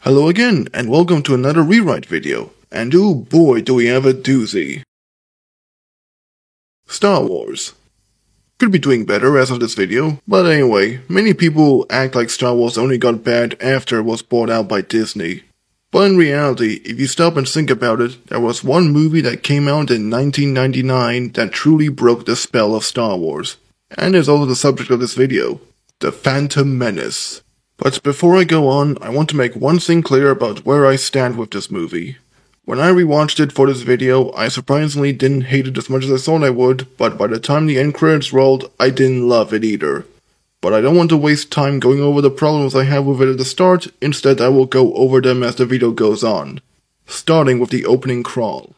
Hello again, and welcome to another rewrite video. And oh boy, do we have a doozy. Star Wars. Could be doing better as of this video, but anyway, many people act like Star Wars only got bad after it was bought out by Disney. But in reality, if you stop and think about it, there was one movie that came out in 1999 that truly broke the spell of Star Wars. And is also the subject of this video. The Phantom Menace. But before I go on, I want to make one thing clear about where I stand with this movie. When I rewatched it for this video, I surprisingly didn't hate it as much as I thought I would, but by the time the end credits rolled, I didn't love it either. But I don't want to waste time going over the problems I have with it at the start, instead I will go over them as the video goes on. Starting with the opening crawl.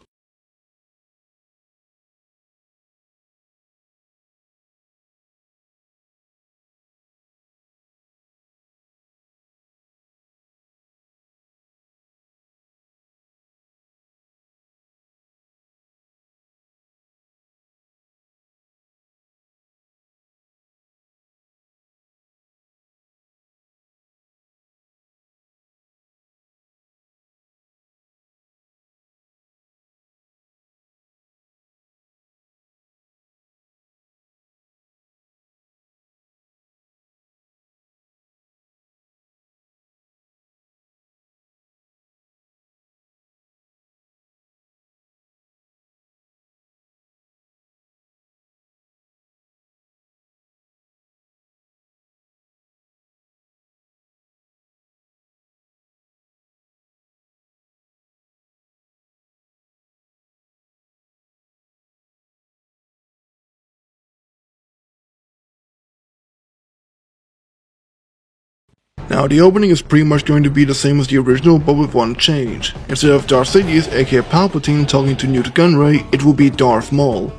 Now the opening is pretty much going to be the same as the original, but with one change. Instead of Darth Sidious aka Palpatine talking to Newt Gunray, it will be Darth Maul.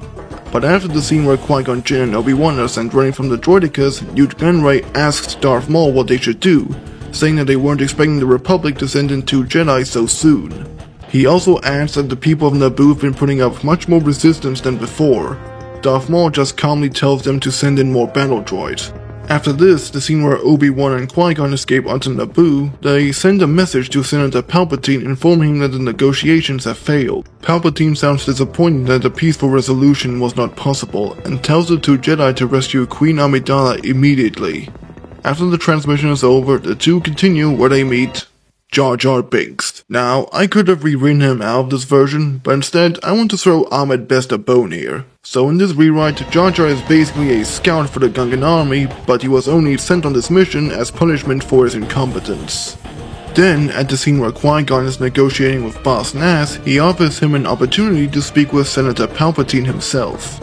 But after the scene where Qui-Gon Jinn and Obi-Wan are sent running from the droidekas, Newt Gunray asks Darth Maul what they should do, saying that they weren't expecting the Republic to send in 2 Jedi so soon. He also adds that the people of Naboo have been putting up much more resistance than before. Darth Maul just calmly tells them to send in more battle droids. After this, the scene where Obi-Wan and Qui-Gon escape onto Naboo, they send a message to Senator Palpatine informing him that the negotiations have failed. Palpatine sounds disappointed that a peaceful resolution was not possible, and tells the 2 Jedi to rescue Queen Amidala immediately. After the transmission is over, the two continue where they meet Jar Jar Binks. Now, I could have rewritten him out of this version, but instead I want to throw Ahmed Best a bone here. So in this rewrite, Jar Jar is basically a scout for the Gungan army, but he was only sent on this mission as punishment for his incompetence. Then, at the scene where Qui-Gon is negotiating with Boss Nass, he offers him an opportunity to speak with Senator Palpatine himself.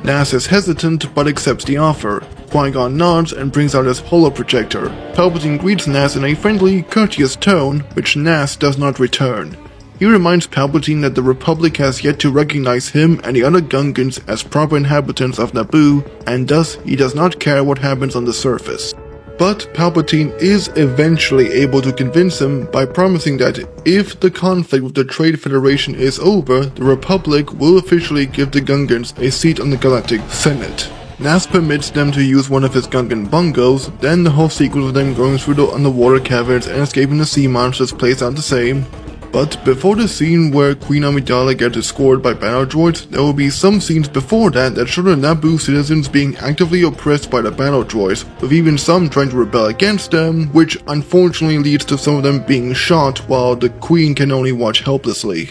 Nass is hesitant but accepts the offer. Qui-Gon nods and brings out his holoprojector. Palpatine greets Nass in a friendly, courteous tone, which Nass does not return. He reminds Palpatine that the Republic has yet to recognize him and the other Gungans as proper inhabitants of Naboo, and thus he does not care what happens on the surface. But Palpatine is eventually able to convince him by promising that if the conflict with the Trade Federation is over, the Republic will officially give the Gungans a seat on the Galactic Senate. Nass permits them to use one of his Gungan bungalows, then the whole sequence of them going through the underwater caverns and escaping the sea monsters plays out the same. But before the scene where Queen Amidala gets escorted by battle droids, there will be some scenes before that show the Naboo citizens being actively oppressed by the battle droids, with even some trying to rebel against them, which unfortunately leads to some of them being shot while the Queen can only watch helplessly.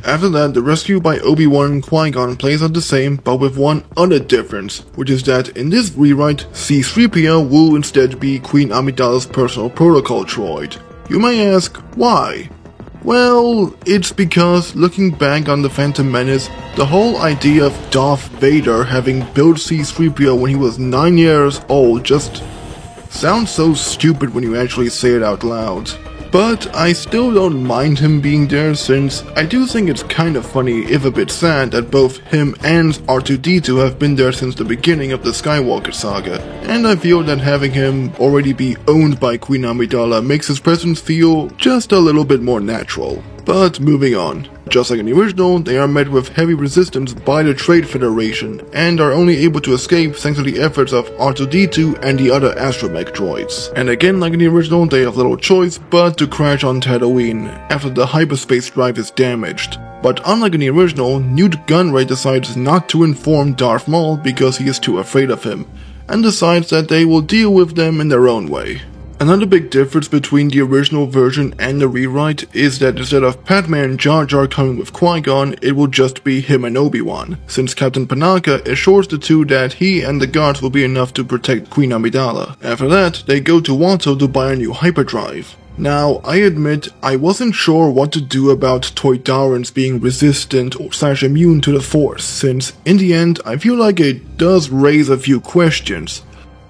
After that, the rescue by Obi-Wan and Qui-Gon plays out the same, but with one other difference, which is that in this rewrite, C-3PO will instead be Queen Amidala's personal protocol droid. You may ask, why? Well, it's because, looking back on The Phantom Menace, the whole idea of Darth Vader having built C-3PO when he was 9 years old just sounds so stupid when you actually say it out loud. But I still don't mind him being there, since I do think it's kind of funny, if a bit sad, that both him and R2-D2 have been there since the beginning of the Skywalker saga, and I feel that having him already be owned by Queen Amidala makes his presence feel just a little bit more natural. But moving on. Just like in the original, they are met with heavy resistance by the Trade Federation, and are only able to escape thanks to the efforts of R2-D2 and the other astromech droids. And again, like in the original, they have little choice but to crash on Tatooine after the hyperspace drive is damaged. But unlike in the original, Newt Gunray decides not to inform Darth Maul because he is too afraid of him, and decides that they will deal with them in their own way. Another big difference between the original version and the rewrite is that instead of Padme and Jar Jar coming with Qui-Gon, it will just be him and Obi-Wan, since Captain Panaka assures the two that he and the guards will be enough to protect Queen Amidala. After that, they go to Watto to buy a new hyperdrive. Now, I admit, I wasn't sure what to do about Toydarans being resistant or /immune to the Force, since in the end, I feel like it does raise a few questions.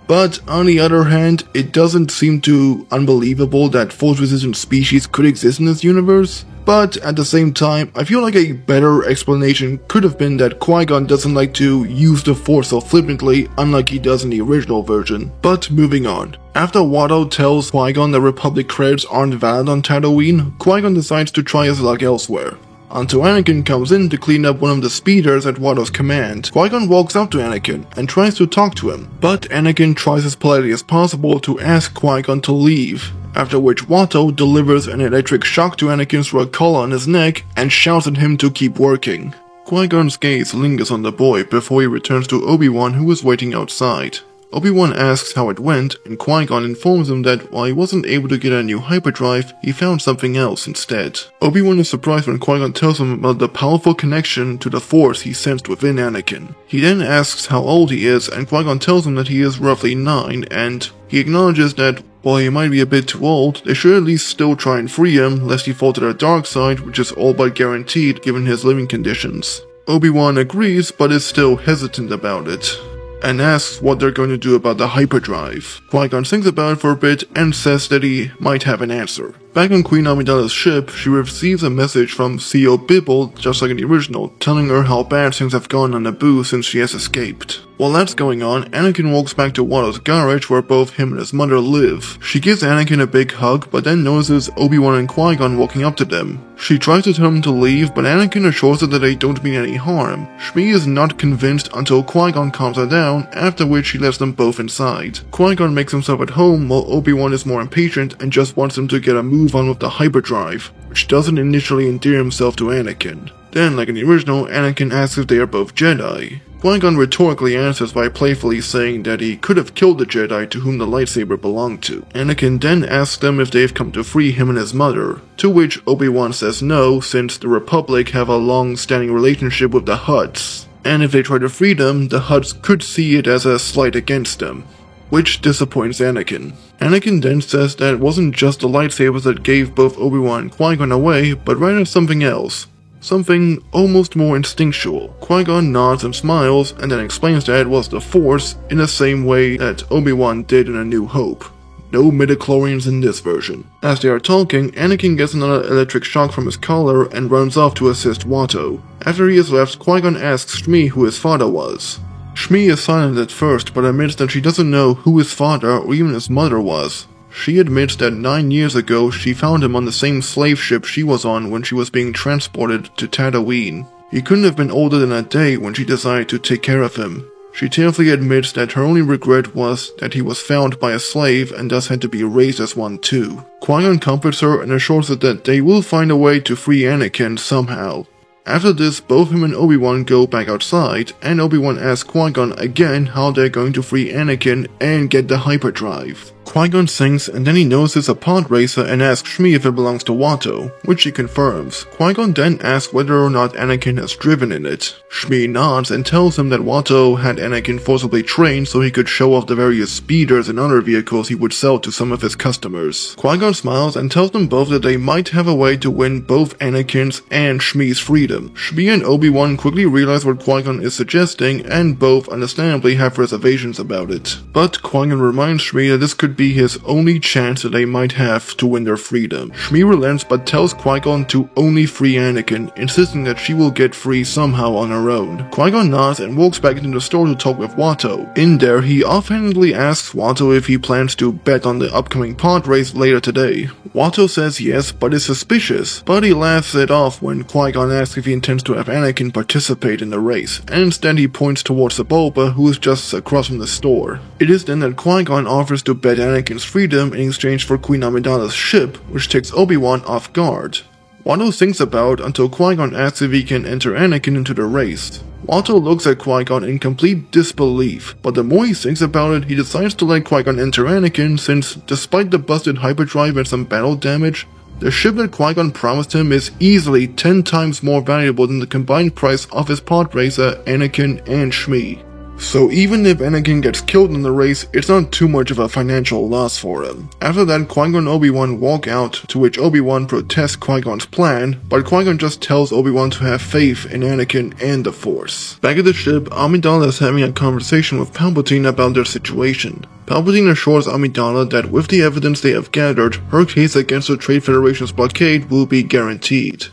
But on the other hand, it doesn't seem too unbelievable that Force-resistant species could exist in this universe. But at the same time, I feel like a better explanation could have been that Qui-Gon doesn't like to use the Force so flippantly, unlike he does in the original version. But moving on. After Watto tells Qui-Gon that Republic credits aren't valid on Tatooine, Qui-Gon decides to try his luck elsewhere. Until Anakin comes in to clean up one of the speeders at Watto's command. Qui-Gon walks up to Anakin and tries to talk to him, but Anakin tries as politely as possible to ask Qui-Gon to leave, after which Watto delivers an electric shock to Anakin through a collar on his neck and shouts at him to keep working. Qui-Gon's gaze lingers on the boy before he returns to Obi-Wan, who is waiting outside. Obi-Wan asks how it went, and Qui-Gon informs him that while he wasn't able to get a new hyperdrive, he found something else instead. Obi-Wan is surprised when Qui-Gon tells him about the powerful connection to the Force he sensed within Anakin. He then asks how old he is, and Qui-Gon tells him that he is roughly 9, and he acknowledges that while he might be a bit too old, they should at least still try and free him, lest he fall to the dark side, which is all but guaranteed given his living conditions. Obi-Wan agrees, but is still hesitant about it, and asks what they're going to do about the hyperdrive. Qui-Gon thinks about it for a bit and says that he might have an answer. Back on Queen Amidala's ship, she receives a message from C.O. Bibble, just like in the original, telling her how bad things have gone on Naboo since she has escaped. While that's going on, Anakin walks back to Watto's garage where both him and his mother live. She gives Anakin a big hug, but then notices Obi-Wan and Qui-Gon walking up to them. She tries to tell him to leave, but Anakin assures her that they don't mean any harm. Shmi is not convinced until Qui-Gon calms her down, after which she lets them both inside. Qui-Gon makes himself at home, while Obi-Wan is more impatient and just wants him to get a move on with the hyperdrive, which doesn't initially endear himself to Anakin. Then, like in the original, Anakin asks if they are both Jedi. Qui-Gon rhetorically answers by playfully saying that he could have killed the Jedi to whom the lightsaber belonged to. Anakin then asks them if they've come to free him and his mother, to which Obi-Wan says no, since the Republic have a long-standing relationship with the Hutts, and if they try to free them, the Hutts could see it as a slight against them, which disappoints Anakin. Anakin then says that it wasn't just the lightsabers that gave both Obi-Wan and Qui-Gon away, but rather something else. Something almost more instinctual. Qui-Gon nods and smiles, and then explains that it was the Force in the same way that Obi-Wan did in A New Hope. No midichlorians in this version. As they are talking, Anakin gets another electric shock from his collar and runs off to assist Watto. After he has left, Qui-Gon asks Shmi who his father was. Shmi is silent at first, but admits that she doesn't know who his father or even his mother was. She admits that 9 years ago she found him on the same slave ship she was on when she was being transported to Tatooine. He couldn't have been older than a day when she decided to take care of him. She tearfully admits that her only regret was that he was found by a slave and thus had to be raised as one too. Qui-Gon comforts her and assures her that they will find a way to free Anakin somehow. After this, both him and Obi-Wan go back outside, and Obi-Wan asks Qui-Gon again how they're going to free Anakin and get the hyperdrive. Qui-Gon thinks, and then he notices a pod racer and asks Shmi if it belongs to Watto, which she confirms. Qui-Gon then asks whether or not Anakin has driven in it. Shmi nods and tells him that Watto had Anakin forcibly trained so he could show off the various speeders and other vehicles he would sell to some of his customers. Qui-Gon smiles and tells them both that they might have a way to win both Anakin's and Shmi's freedom. Shmi and Obi-Wan quickly realize what Qui-Gon is suggesting, and both understandably have reservations about it. But Qui-Gon reminds Shmi that this could be his only chance that they might have to win their freedom. Shmi relents but tells Qui-Gon to only free Anakin, insisting that she will get free somehow on her own. Qui-Gon nods and walks back into the store to talk with Watto. In there, he offhandedly asks Watto if he plans to bet on the upcoming pod race later today. Watto says yes, but is suspicious, but he laughs it off when Qui-Gon asks if he intends to have Anakin participate in the race, and instead he points towards Sebulba, who is just across from the store. It is then that Qui-Gon offers to bet Anakin's freedom in exchange for Queen Amidala's ship, which takes Obi-Wan off guard. Watto thinks about until Qui-Gon asks if he can enter Anakin into the race. Watto looks at Qui-Gon in complete disbelief, but the more he thinks about it, he decides to let Qui-Gon enter Anakin since, despite the busted hyperdrive and some battle damage, the ship that Qui-Gon promised him is easily 10 times more valuable than the combined price of his pod racer, Anakin and Shmi. So even if Anakin gets killed in the race, it's not too much of a financial loss for him. After that, Qui-Gon and Obi-Wan walk out, to which Obi-Wan protests Qui-Gon's plan, but Qui-Gon just tells Obi-Wan to have faith in Anakin and the Force. Back at the ship, Amidala is having a conversation with Palpatine about their situation. Palpatine assures Amidala that with the evidence they have gathered, her case against the Trade Federation's blockade will be guaranteed.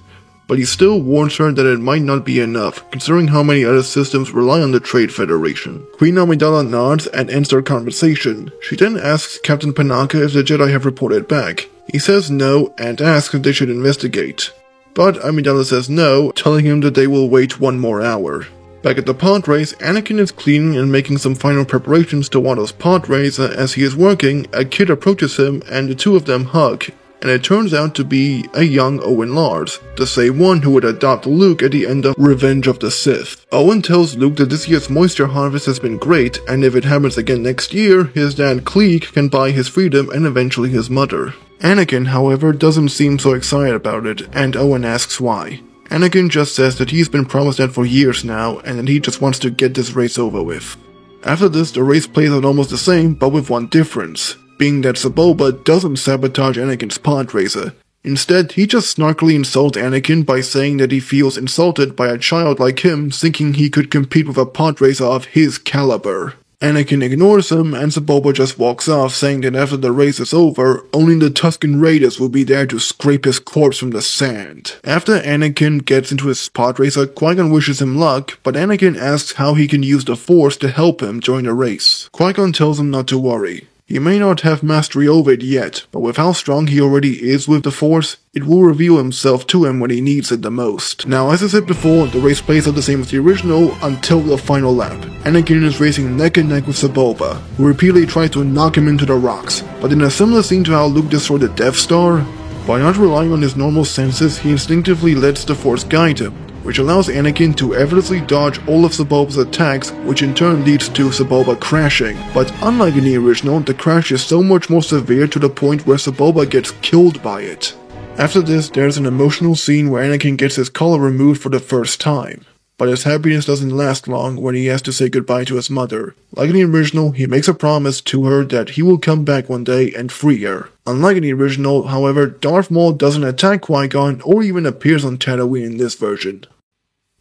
But he still warns her that it might not be enough, considering how many other systems rely on the Trade Federation. Queen Amidala nods and ends their conversation. She then asks Captain Panaka if the Jedi have reported back. He says no and asks if they should investigate. But Amidala says no, telling him that they will wait one more hour. Back at the pod race, Anakin is cleaning and making some final preparations to Watto's pod race. As he is working, a kid approaches him and the two of them hug. And it turns out to be a young Owen Lars, the same one who would adopt Luke at the end of Revenge of the Sith. Owen tells Luke that this year's moisture harvest has been great, and if it happens again next year, his dad Cleek can buy his freedom and eventually his mother. Anakin, however, doesn't seem so excited about it, and Owen asks why. Anakin just says that he's been promised that for years now, and that he just wants to get this race over with. After this, the race plays out almost the same, but with one difference. Being that Sebulba doesn't sabotage Anakin's pod racer. Instead, he just snarkily insults Anakin by saying that he feels insulted by a child like him thinking he could compete with a pod racer of his caliber. Anakin ignores him and Sebulba just walks off, saying that after the race is over, only the Tusken Raiders will be there to scrape his corpse from the sand. After Anakin gets into his pod racer, Qui-Gon wishes him luck, but Anakin asks how he can use the Force to help him during the race. Qui-Gon tells him not to worry. He may not have mastery over it yet, but with how strong he already is with the Force, it will reveal himself to him when he needs it the most. Now, as I said before, the race plays out the same as the original until the final lap. Anakin is racing neck and neck with Sebulba, who repeatedly tries to knock him into the rocks, but in a similar scene to how Luke destroyed the Death Star, by not relying on his normal senses, he instinctively lets the Force guide him, which allows Anakin to effortlessly dodge all of Sebulba's attacks, which in turn leads to Sebulba crashing. But unlike in the original, the crash is so much more severe to the point where Sebulba gets killed by it. After this, there's an emotional scene where Anakin gets his collar removed for the first time. But his happiness doesn't last long when he has to say goodbye to his mother. Like in the original, he makes a promise to her that he will come back one day and free her. Unlike in the original, however, Darth Maul doesn't attack Qui-Gon or even appears on Tatooine in this version.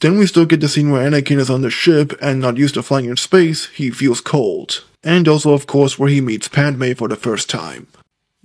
Then we still get the scene where Anakin is on the ship and not used to flying in space, he feels cold. And also of course where he meets Padme for the first time.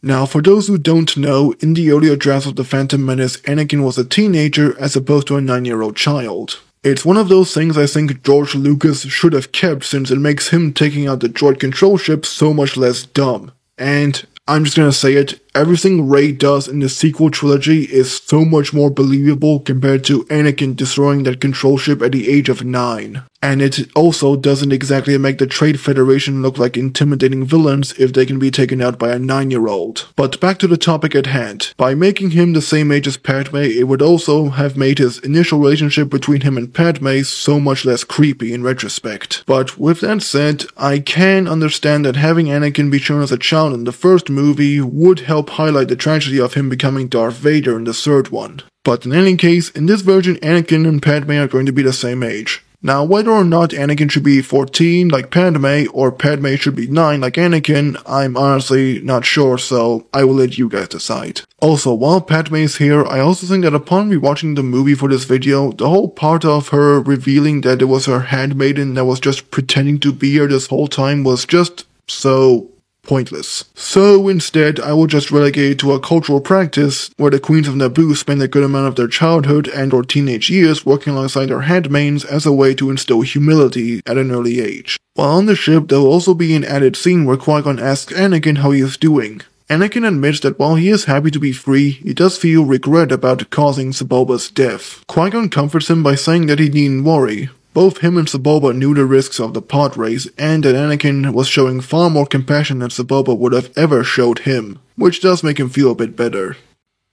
Now for those who don't know, in the earlier drafts of The Phantom Menace, Anakin was a teenager as opposed to a 9-year-old child. It's one of those things I think George Lucas should have kept since it makes him taking out the droid control ship so much less dumb. And I'm just gonna say it, everything Rey does in the sequel trilogy is so much more believable compared to Anakin destroying that control ship at the age of 9. And it also doesn't exactly make the Trade Federation look like intimidating villains if they can be taken out by a 9-year-old. But back to the topic at hand. By making him the same age as Padme, it would also have made his initial relationship between him and Padme so much less creepy in retrospect. But with that said, I can understand that having Anakin be shown as a child in the first movie would help highlight the tragedy of him becoming Darth Vader in the third one. But in any case, in this version, Anakin and Padme are going to be the same age. Now, whether or not Anakin should be 14 like Padme, or Padme should be 9 like Anakin, I'm honestly not sure, so I will let you guys decide. Also, while Padme is here, I also think that upon rewatching the movie for this video, the whole part of her revealing that it was her handmaiden that was just pretending to be her this whole time was just so pointless. So instead, I will just relegate it to a cultural practice where the queens of Naboo spend a good amount of their childhood and or teenage years working alongside their handmaids as a way to instill humility at an early age. While on the ship, there will also be an added scene where Qui-Gon asks Anakin how he is doing. Anakin admits that while he is happy to be free, he does feel regret about causing Sebulba's death. Qui-Gon comforts him by saying that he needn't worry. Both him and Sebulba knew the risks of the pod race, and that Anakin was showing far more compassion than Sebulba would have ever showed him, which does make him feel a bit better.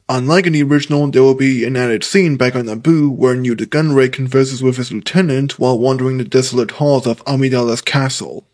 Unlike in the original, there will be an added scene back on Naboo where Newt Gunray converses with his lieutenant while wandering the desolate halls of Amidala's castle.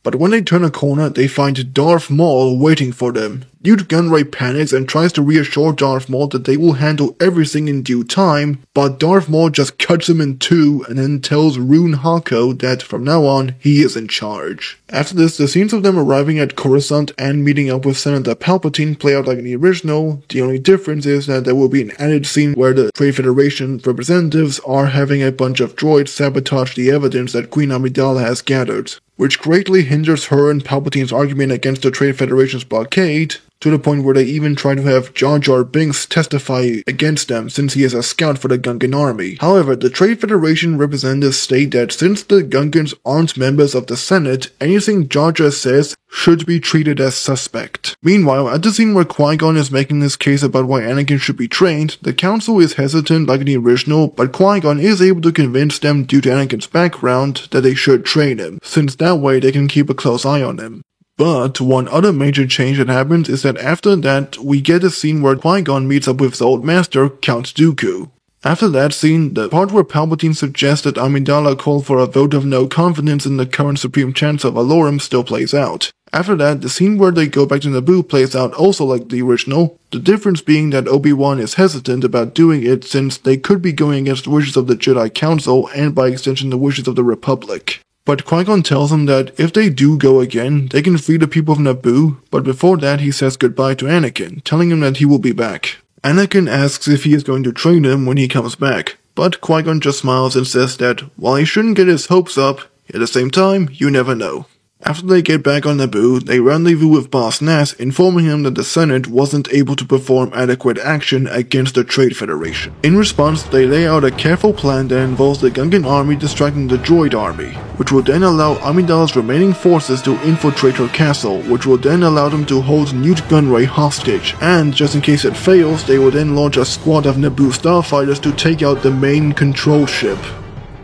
But when they turn a corner, they find Darth Maul waiting for them. Newt Gunray panics and tries to reassure Darth Maul that they will handle everything in due time, but Darth Maul just cuts him in two and then tells Rune Hako that from now on, he is in charge. After this, the scenes of them arriving at Coruscant and meeting up with Senator Palpatine play out like in the original. The only difference is that there will be an added scene where the Trade Federation representatives are having a bunch of droids sabotage the evidence that Queen Amidala has gathered, which greatly hinders her and Palpatine's argument against the Trade Federation's blockade, to the point where they even try to have Jar Jar Binks testify against them since he is a scout for the Gungan army. However, the Trade Federation representatives state that since the Gungans aren't members of the Senate, anything Jar Jar says should be treated as suspect. Meanwhile, at the scene where Qui-Gon is making his case about why Anakin should be trained, the council is hesitant like in the original, but Qui-Gon is able to convince them due to Anakin's background that they should train him, since that way they can keep a close eye on him. But one other major change that happens is that after that, we get a scene where Qui-Gon meets up with his old master, Count Dooku. After that scene, the part where Palpatine suggests that Amidala call for a vote of no confidence in the current Supreme Chancellor of Alorum still plays out. After that, the scene where they go back to Naboo plays out also like the original, the difference being that Obi-Wan is hesitant about doing it since they could be going against the wishes of the Jedi Council and by extension the wishes of the Republic. But Qui-Gon tells him that if they do go again, they can free the people of Naboo, but before that he says goodbye to Anakin, telling him that he will be back. Anakin asks if he is going to train him when he comes back, but Qui-Gon just smiles and says that while he shouldn't get his hopes up, at the same time, you never know. After they get back on Naboo, they rendezvous with Boss Nass, informing him that the Senate wasn't able to perform adequate action against the Trade Federation. In response, they lay out a careful plan that involves the Gungan army distracting the droid army, which will then allow Amidala's remaining forces to infiltrate her castle, which will then allow them to hold Newt Gunray hostage, and just in case it fails, they will then launch a squad of Naboo starfighters to take out the main control ship.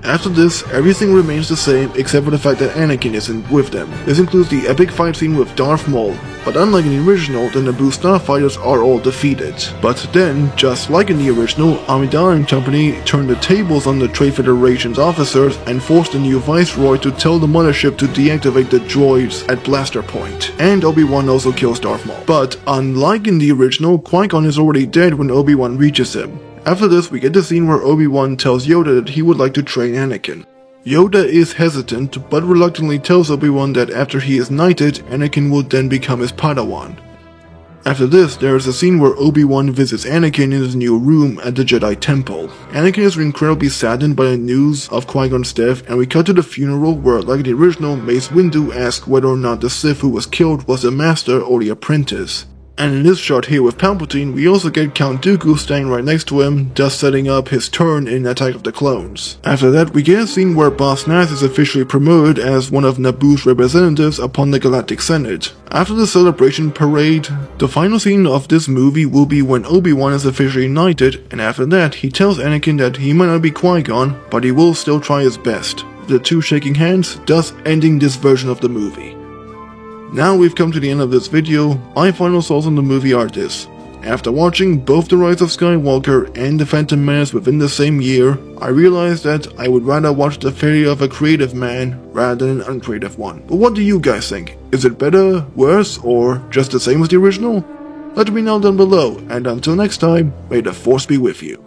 After this, everything remains the same except for the fact that Anakin isn't with them. This includes the epic fight scene with Darth Maul, but unlike in the original, the Naboo starfighters are all defeated. But then, just like in the original, Amidala and company turned the tables on the Trade Federation's officers and forced the new Viceroy to tell the mothership to deactivate the droids at Blaster Point. And Obi-Wan also kills Darth Maul. But unlike in the original, Qui-Gon is already dead when Obi-Wan reaches him. After this, we get the scene where Obi-Wan tells Yoda that he would like to train Anakin. Yoda is hesitant, but reluctantly tells Obi-Wan that after he is knighted, Anakin will then become his Padawan. After this, there is a scene where Obi-Wan visits Anakin in his new room at the Jedi Temple. Anakin is incredibly saddened by the news of Qui-Gon's death, and we cut to the funeral where, like the original, Mace Windu asks whether or not the Sith who was killed was the master or the apprentice. And in this shot here with Palpatine, we also get Count Dooku standing right next to him, thus setting up his turn in Attack of the Clones. After that, we get a scene where Boss Nass is officially promoted as one of Naboo's representatives upon the Galactic Senate. After the celebration parade, the final scene of this movie will be when Obi-Wan is officially knighted, and after that, he tells Anakin that he might not be Qui-Gon, but he will still try his best. The two shaking hands, thus ending this version of the movie. Now we've come to the end of this video. My final thoughts on the movie are this. After watching both The Rise of Skywalker and The Phantom Menace within the same year, I realized that I would rather watch the failure of a creative man rather than an uncreative one. But what do you guys think? Is it better, worse, or just the same as the original? Let me know down below, and until next time, may the Force be with you.